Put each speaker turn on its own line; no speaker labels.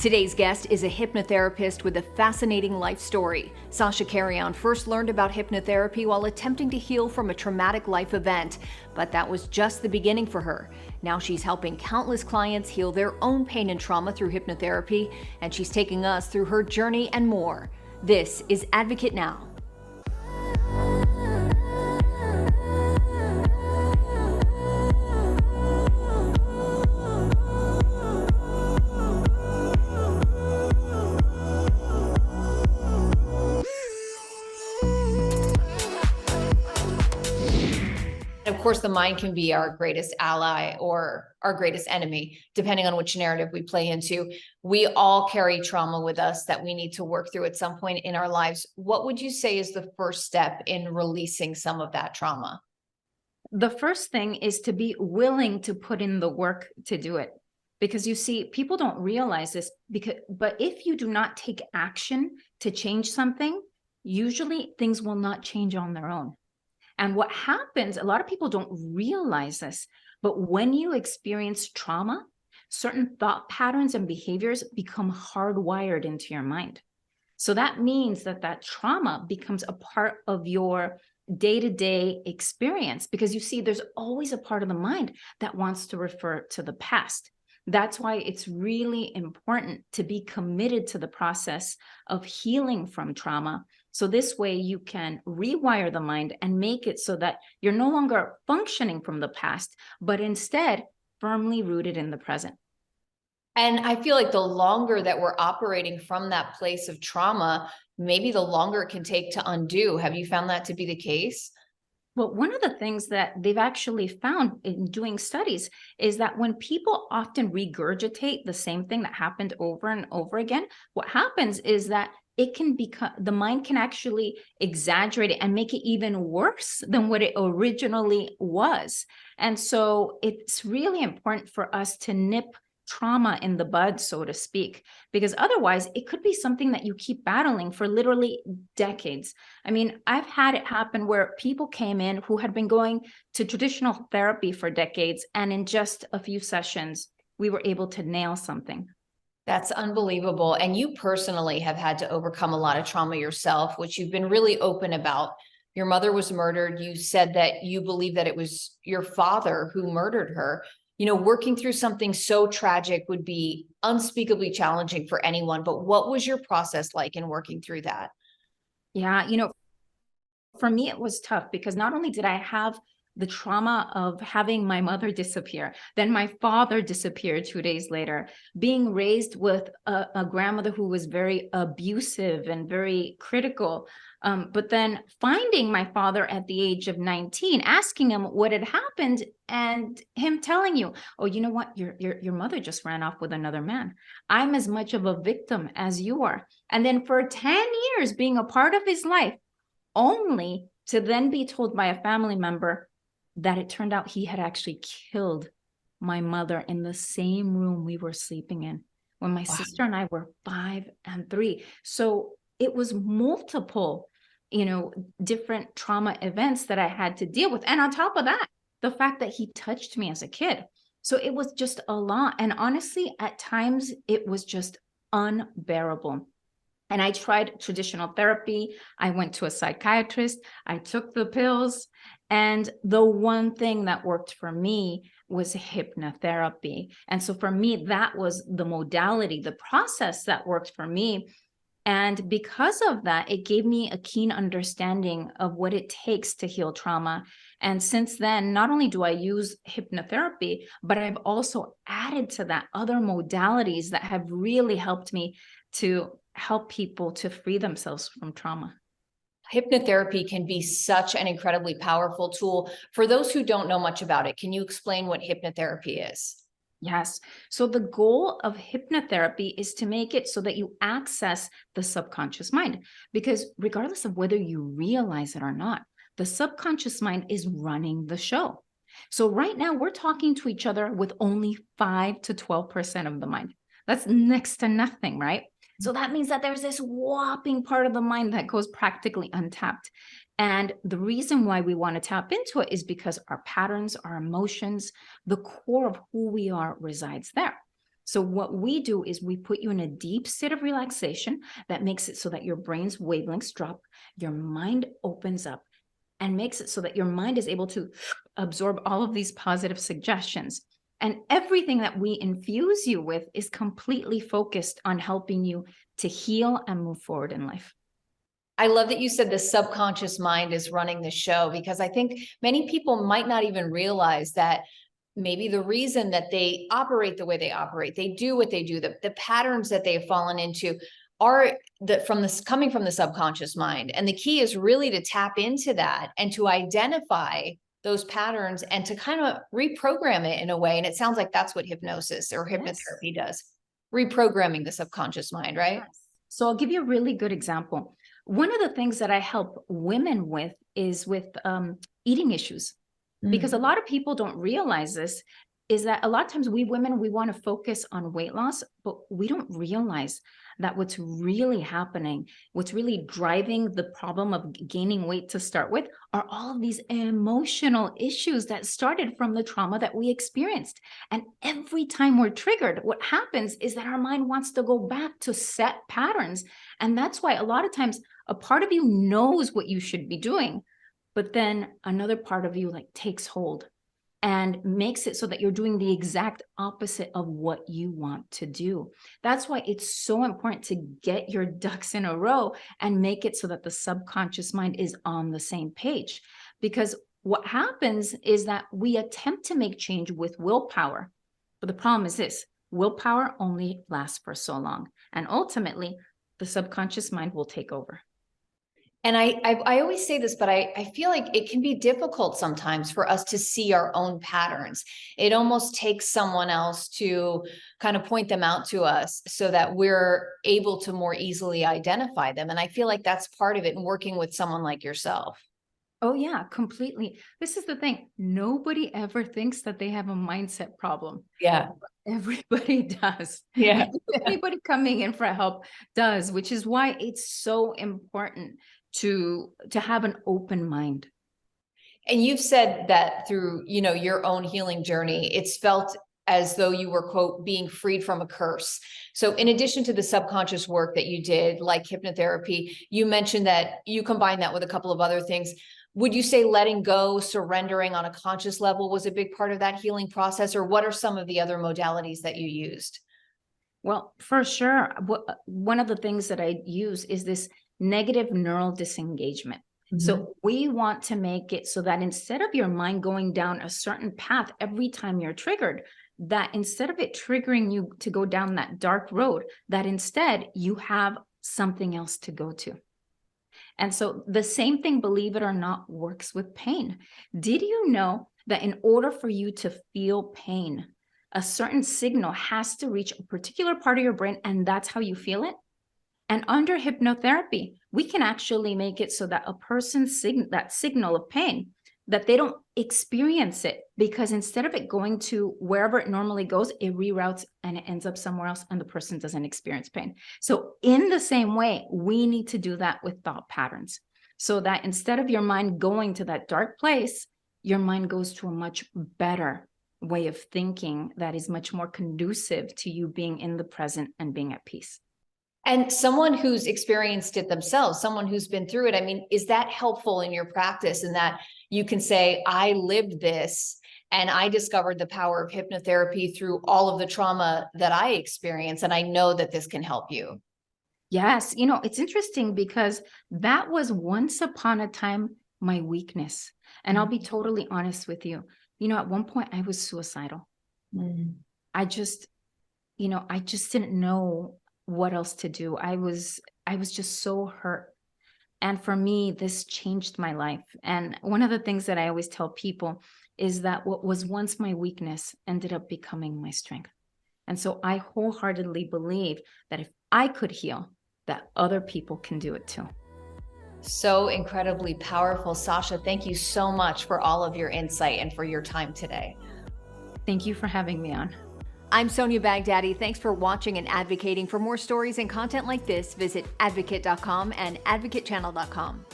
Today's guest is a hypnotherapist with a fascinating life story. Sasha Carrion first learned about hypnotherapy while attempting to heal from a traumatic life event, but that was just the beginning for her. Now she's helping countless clients heal their own pain and trauma through hypnotherapy, and she's taking us through her journey and more. This is Advocate Now. Of course, the mind can be our greatest ally or our greatest enemy, depending on which narrative we play into. We all carry trauma with us that we need to work through at some point in our lives. What would you say is the first step in releasing some of that trauma?
The first thing is to be willing to put in the work to do it. Because you see, people don't realize this, but if you do not take action to change something, usually things will not change on their own. And what happens, a lot of people don't realize this, but when you experience trauma, certain thought patterns and behaviors become hardwired into your mind. So that means that trauma becomes a part of your day-to-day experience, because you see, there's always a part of the mind that wants to refer to the past. That's why it's really important to be committed to the process of healing from trauma. So this way you can rewire the mind and make it so that you're no longer functioning from the past, but instead firmly rooted in the present.
And I feel like the longer that we're operating from that place of trauma, maybe the longer it can take to undo. Have you found that to be the case?
Well, one of the things that they've actually found in doing studies is that when people often regurgitate the same thing that happened over and over again, what happens is that it can become, the mind can actually exaggerate it and make it even worse than what it originally was. And so it's really important for us to nip trauma in the bud, so to speak, because otherwise it could be something that you keep battling for literally decades. I mean, I've had it happen where people came in who had been going to traditional therapy for decades, and in just a few sessions, we were able to nail something.
That's unbelievable. And you personally have had to overcome a lot of trauma yourself, which you've been really open about. Your mother was murdered. You said that you believe that it was your father who murdered her. You know, working through something so tragic would be unspeakably challenging for anyone. But what was your process like in working through that?
Yeah, for me, it was tough because not only did I have the trauma of having my mother disappear, then my father disappeared 2 days later, being raised with a grandmother who was very abusive and very critical. But then finding my father at the age of 19, asking him what had happened, and him telling you, oh, you know what, your mother just ran off with another man. I'm as much of a victim as you are. And then for 10 years being a part of his life, only to then be told by a family member that it turned out he had actually killed my mother in the same room we were sleeping in when my sister and I were 5 and 3. So it was multiple, different trauma events that I had to deal with. And on top of that, the fact that he touched me as a kid. So it was just a lot. And honestly, at times it was just unbearable. And I tried traditional therapy. I went to a psychiatrist. I took the pills. And the one thing that worked for me was hypnotherapy. And so for me, that was the modality, the process that worked for me. And because of that, it gave me a keen understanding of what it takes to heal trauma. And since then, not only do I use hypnotherapy, but I've also added to that other modalities that have really helped me to help people to free themselves from trauma.
Hypnotherapy can be such an incredibly powerful tool. For those who don't know much about it, can you explain what hypnotherapy is?
Yes. So the goal of hypnotherapy is to make it so that you access the subconscious mind, because regardless of whether you realize it or not, the subconscious mind is running the show. So right now we're talking to each other with only 5 to 12% of the mind. That's next to nothing, right? So that means that there's this whopping part of the mind that goes practically untapped. And the reason why we want to tap into it is because our patterns, our emotions, the core of who we are resides there. So what we do is we put you in a deep state of relaxation that makes it so that your brain's wavelengths drop, your mind opens up, and makes it so that your mind is able to absorb all of these positive suggestions. And everything that we infuse you with is completely focused on helping you to heal and move forward in life.
I love that you said the subconscious mind is running the show, because I think many people might not even realize that maybe the reason that they operate the way they operate, they do what they do, the patterns that they have fallen into are coming from the subconscious mind. And the key is really to tap into that and to identify those patterns and to kind of reprogram it in a way. And it sounds like that's what hypnosis or hypnotherapy does, reprogramming the subconscious mind, right?
So I'll give you a really good example. One of the things that I help women with is with eating issues, because a lot of people don't realize this, is that a lot of times we women, we want to focus on weight loss, but we don't realize that what's really happening, what's really driving the problem of gaining weight to start with, are all of these emotional issues that started from the trauma that we experienced. And every time we're triggered, what happens is that our mind wants to go back to set patterns. And that's why a lot of times a part of you knows what you should be doing, but then another part of you like takes hold and makes it so that you're doing the exact opposite of what you want to do. That's why it's so important to get your ducks in a row and make it so that the subconscious mind is on the same page. Because what happens is that we attempt to make change with willpower. But the problem is this: willpower only lasts for so long. And ultimately, the subconscious mind will take over.
And I always say this, but I feel like it can be difficult sometimes for us to see our own patterns. It almost takes someone else to kind of point them out to us so that we're able to more easily identify them. And I feel like that's part of it in working with someone like yourself.
Oh yeah, completely. This is the thing. Nobody ever thinks that they have a mindset problem.
Yeah.
Everybody does.
Yeah.
Anybody coming in for help does, which is why it's so important to have an open mind.
And you've said that through, your own healing journey, it's felt as though you were, quote, being freed from a curse. So in addition to the subconscious work that you did, like hypnotherapy, you mentioned that you combined that with a couple of other things. Would you say letting go, surrendering on a conscious level was a big part of that healing process? Or what are some of the other modalities that you used?
Well, for sure. One of the things that I use is this negative neural disengagement. So we want to make it so that instead of your mind going down a certain path every time you're triggered, that instead of it triggering you to go down that dark road, that instead you have something else to go to. And so the same thing, believe it or not, works with pain. Did you know that in order for you to feel pain, a certain signal has to reach a particular part of your brain, and that's how you feel it? And under hypnotherapy, we can actually make it so that a person's that signal of pain, that they don't experience it, because instead of it going to wherever it normally goes, it reroutes and it ends up somewhere else and the person doesn't experience pain. So in the same way, we need to do that with thought patterns, so that instead of your mind going to that dark place, your mind goes to a much better way of thinking that is much more conducive to you being in the present and being at peace.
And someone who's experienced it themselves, someone who's been through it, I mean, is that helpful in your practice, in that you can say, I lived this and I discovered the power of hypnotherapy through all of the trauma that I experienced, and I know that this can help you?
Yes. It's interesting because that was once upon a time my weakness. And I'll be totally honest with you. At one point I was suicidal. I just didn't know what else to do. I was just so hurt. And for me, this changed my life. And one of the things that I always tell people is that what was once my weakness ended up becoming my strength. And so I wholeheartedly believe that if I could heal, that other people can do it too.
So incredibly powerful. Sasha, thank you so much for all of your insight and for your time today.
Thank you for having me on.
I'm Sonia Baghdadi. Thanks for watching and advocating. For more stories and content like this, visit advocate.com and advocatechannel.com.